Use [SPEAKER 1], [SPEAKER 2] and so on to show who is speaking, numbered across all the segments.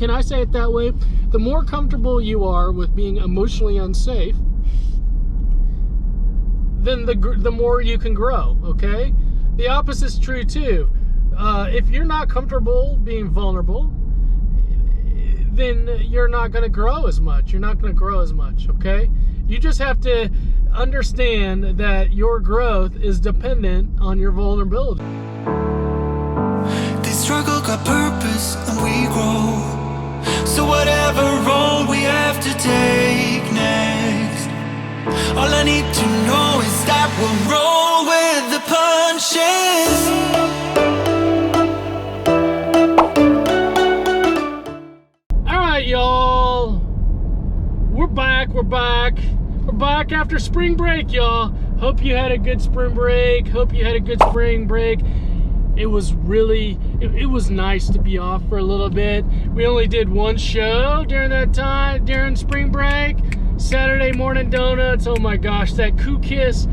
[SPEAKER 1] Can I say it that way? The more comfortable you are with being emotionally unsafe, then the more you can grow, okay? The opposite is true too. If you're not comfortable being vulnerable, then you're not going to grow as much. You're not going to grow as much, okay? You just have to understand that your growth is dependent on your vulnerability.
[SPEAKER 2] This struggle got purpose and we grow. So whatever road we have to take next, all I need to know is that we'll roll with the punches.
[SPEAKER 1] All right, y'all. We're back after spring break, y'all. Hope you had a good spring break. It was really, it was nice to be off for a little bit. We only did one show during that time, during spring break. Saturday morning donuts. Oh my gosh, that KUKISS,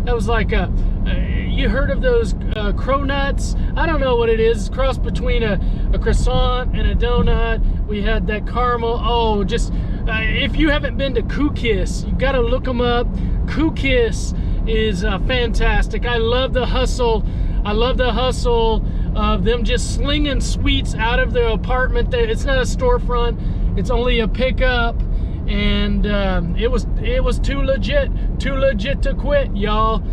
[SPEAKER 1] that was like you heard of those cronuts? I don't know what it is. It's crossed between a croissant and a donut. We had that caramel. Oh, just, if you haven't been to KUKISS, you gotta look them up. KUKISS is fantastic. I love the hustle of them just slinging sweets out of their apartment. It's not a storefront, it's only a pickup, and it was too legit to quit, y'all.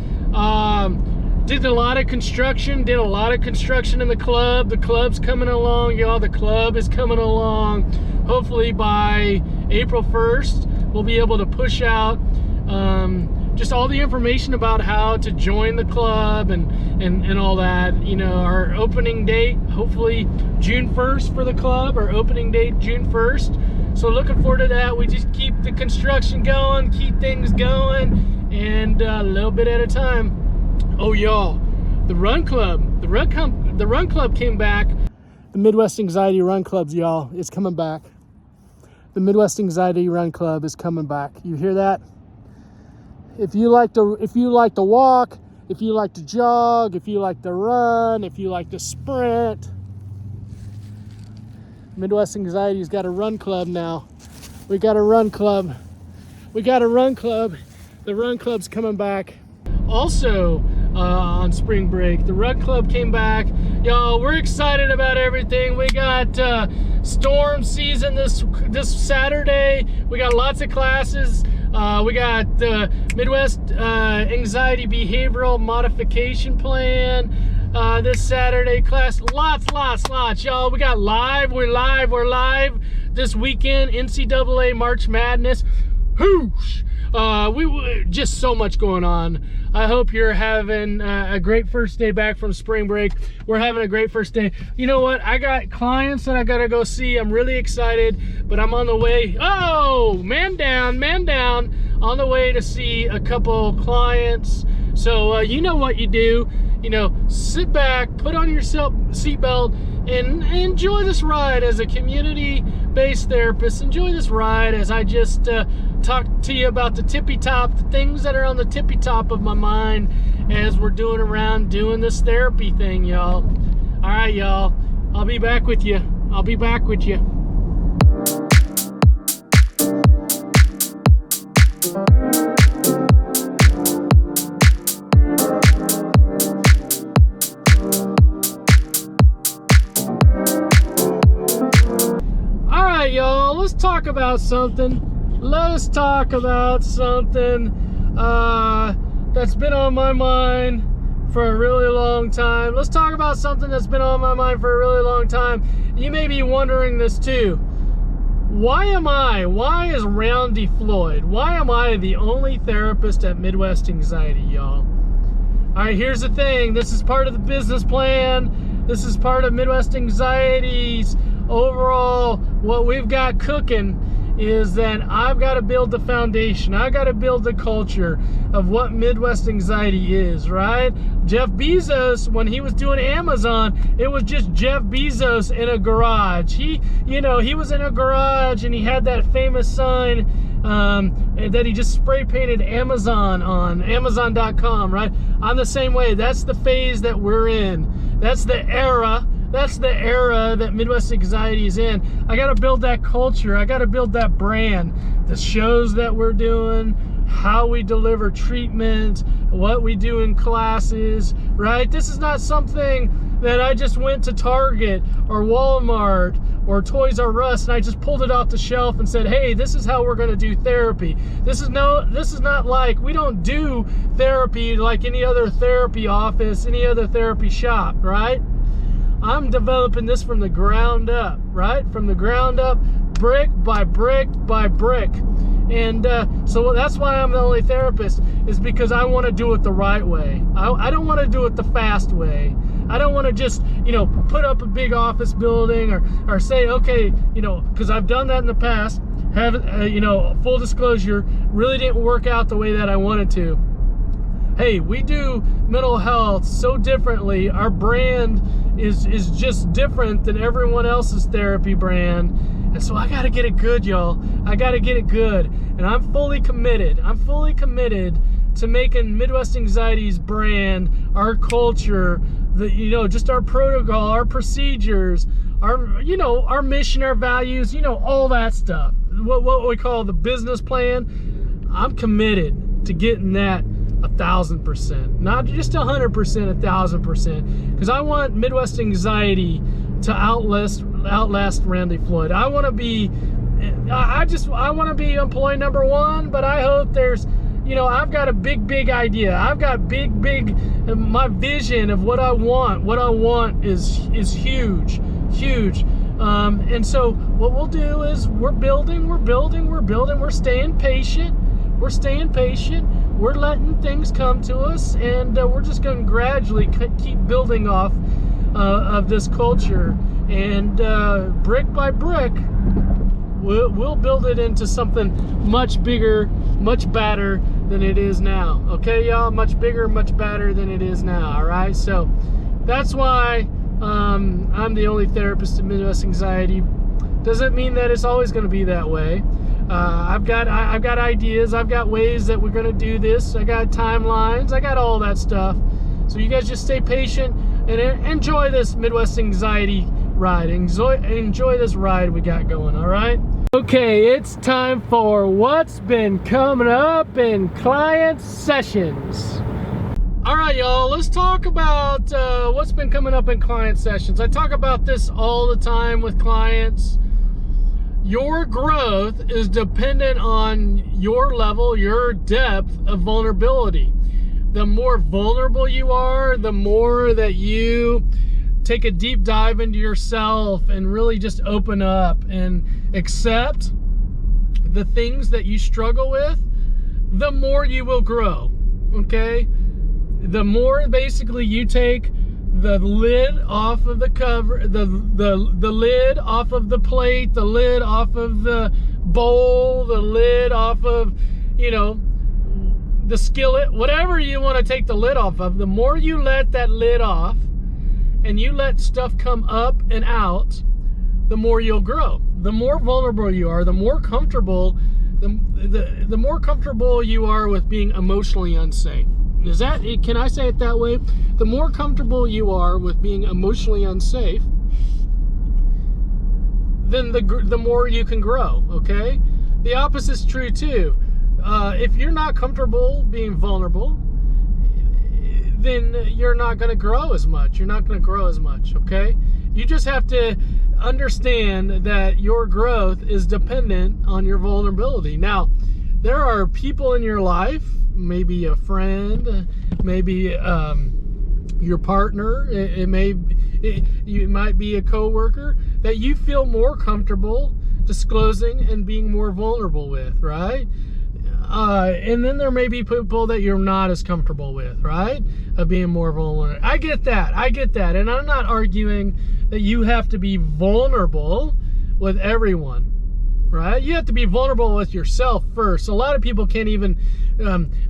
[SPEAKER 1] Did a lot of construction in the club. The club's coming along, y'all. The club is coming along. Hopefully by April 1st we'll be able to push out just all the information about how to join the club and all that. You know, our opening date, hopefully June 1st for the club. Our opening date, June 1st. So looking forward to that. We just keep the construction going, keep things going, and a little bit at a time. Oh, y'all, the run club came back. The Midwest Anxiety Run Clubs, y'all, it's coming back. The Midwest Anxiety Run Club is coming back. You hear that? If you like to walk, if you like to jog, if you like to run, if you like to sprint, Midwest Anxiety's got a run club now. We got a run club. The run club's coming back. Also, on spring break, the run club came back. Y'all, we're excited about everything. We got storm season this Saturday. We got lots of classes. We got the Midwest Anxiety Behavioral Modification Plan this Saturday class. Lots, y'all. We got we're live this weekend. NCAA March Madness. Whoosh! We just so much going on. I hope you're having a great first day back from spring break. We're having a great first day. You know what? I got clients that I gotta go see. I'm really excited, but I'm on the way. Oh, man down. On the way to see a couple clients. So you know what you do. You know, sit back, put on your seatbelt, and enjoy this ride as a community-based therapist. Enjoy this ride as I just talk to you about the things that are on the tippy top of my mind as we're doing this therapy thing, y'all. All right, y'all. I'll be back with you. Y'all, let's talk about something that's been on my mind for a really long time. You may be wondering this too. Why is Roundy Floyd? Why am I the only therapist at Midwest Anxiety, y'all? All right, here's the thing. This is part of the business plan. This is part of Midwest Anxiety's overall. What we've got cooking is that I've got to build the foundation. I got to build the culture of what Midwest Anxiety is, right? Jeff Bezos, when he was doing Amazon, it was just Jeff Bezos in a garage. He was in a garage and he had that famous sign that he just spray painted Amazon on Amazon.com, right? I'm the same way. That's the phase that we're in. That's the era that's the era that Midwest Anxiety is in. I got to build that culture. I got to build that brand. The shows that we're doing, how we deliver treatment, what we do in classes, right? This is not something that I just went to Target or Walmart or Toys R Us and I just pulled it off the shelf and said, hey, this is how we're going to do therapy. This is not like, we don't do therapy like any other therapy office, any other therapy shop, right? I'm developing this from the ground up, right? From the ground up, brick by brick by brick. And so that's why I'm the only therapist, is because I want to do it the right way. I don't want to do it the fast way. I don't want to just, put up a big office building or say, okay, because I've done that in the past, have, full disclosure, really didn't work out the way that I wanted to. Hey, we do mental health so differently. Our brand is just different than everyone else's therapy brand. And so I got to get it good, y'all. I got to get it good. And I'm fully committed. I'm fully committed to making Midwest Anxiety's brand, our culture, just our protocol, our procedures, our mission, our values, all that stuff. What we call the business plan. I'm committed to getting that 1,000%, not just 100%, 1,000%, because I want Midwest Anxiety to outlast Randy Floyd. I want to be employee number one, but I hope there's, I've got a big idea. I've got my vision of what I want. What I want is huge. And so what we'll do is we're building, we're staying patient. We're letting things come to us, and we're just going to gradually keep building off of this culture. And brick by brick, we'll build it into something much bigger, much better than it is now. Okay, y'all? Much bigger, much better than it is now. All right? So that's why I'm the only therapist in Midwest Anxiety. Doesn't mean that it's always going to be that way. I've got ideas. I've got ways that we're going to do this. I got timelines. I got all that stuff. So you guys just stay patient and enjoy this Midwest Anxiety ride. Enjoy this ride we got going, all right? Okay, it's time for what's been coming up in client sessions. All right, y'all, let's talk about what's been coming up in client sessions. I talk about this all the time with clients. Your growth is dependent on your level, your depth of vulnerability. The more vulnerable you are, the more that you take a deep dive into yourself and really just open up and accept the things that you struggle with, the more you will grow, okay? The more basically you take the lid off of the cover, the lid off of the plate, the lid off of the bowl, the lid off of, the skillet, whatever you want to take the lid off of, the more you let that lid off and you let stuff come up and out, the more you'll grow. The more vulnerable you are, the more comfortable, the more comfortable you are with being emotionally unsafe. Can I say it that way? The more comfortable you are with being emotionally unsafe, then the more you can grow, okay? The opposite's true too. If you're not comfortable being vulnerable, then you're not going to grow as much. You're not going to grow as much, okay? You just have to understand that your growth is dependent on your vulnerability. Now, there are people in your life, maybe a friend, maybe your partner, it might be a coworker that you feel more comfortable disclosing and being more vulnerable with, right? And then there may be people that you're not as comfortable with, right? Of being more vulnerable. I get that. And I'm not arguing that you have to be vulnerable with everyone, right? You have to be vulnerable with yourself first. A lot of people can't even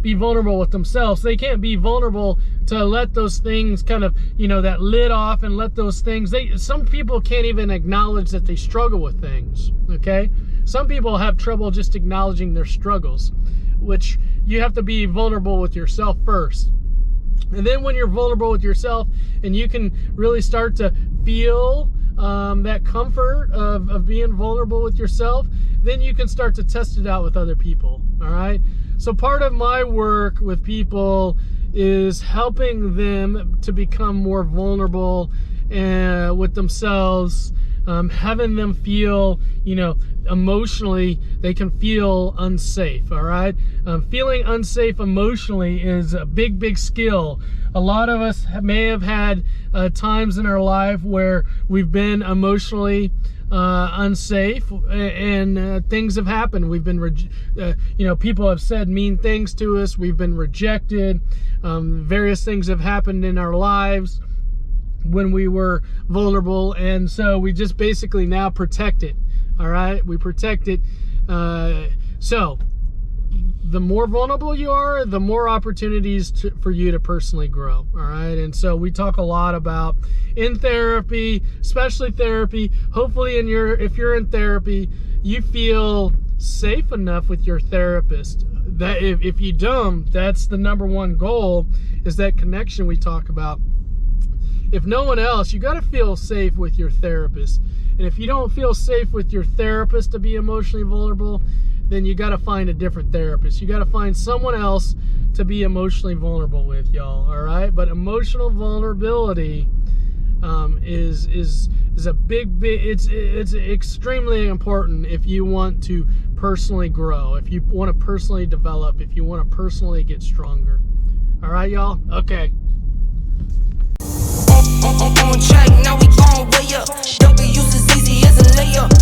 [SPEAKER 1] be vulnerable with themselves. They can't be vulnerable to let those things kind of, that lid off and let those things, some people can't even acknowledge that they struggle with things, okay? Some people have trouble just acknowledging their struggles, which you have to be vulnerable with yourself first. And then when you're vulnerable with yourself and you can really start to feel that comfort of being vulnerable with yourself, then you can start to test it out with other people. All right. So part of my work with people is helping them to become more vulnerable with themselves, having them feel, emotionally, they can feel unsafe. All right. Feeling unsafe emotionally is a big skill. A lot of us may have had times in our life where we've been emotionally unsafe, and things have happened. We've been, people have said mean things to us. We've been rejected. Various things have happened in our lives when we were vulnerable, and so we just basically now protect it. All right, we protect it. So the more vulnerable you are, the more opportunities for you to personally grow. All right, and so we talk a lot about in therapy, especially therapy. Hopefully, if you're in therapy, you feel safe enough with your therapist. That if you don't, that's the number one goal, is that connection we talk about. If no one else, you got to feel safe with your therapist. And if you don't feel safe with your therapist to be emotionally vulnerable, then you got to find a different therapist. You got to find someone else to be emotionally vulnerable with, y'all. All right. But emotional vulnerability is a big. It's extremely important if you want to personally grow, if you want to personally develop, if you want to personally get stronger. All right, y'all. Okay.
[SPEAKER 2] On track, now we gon' way up. W is as easy as a layup.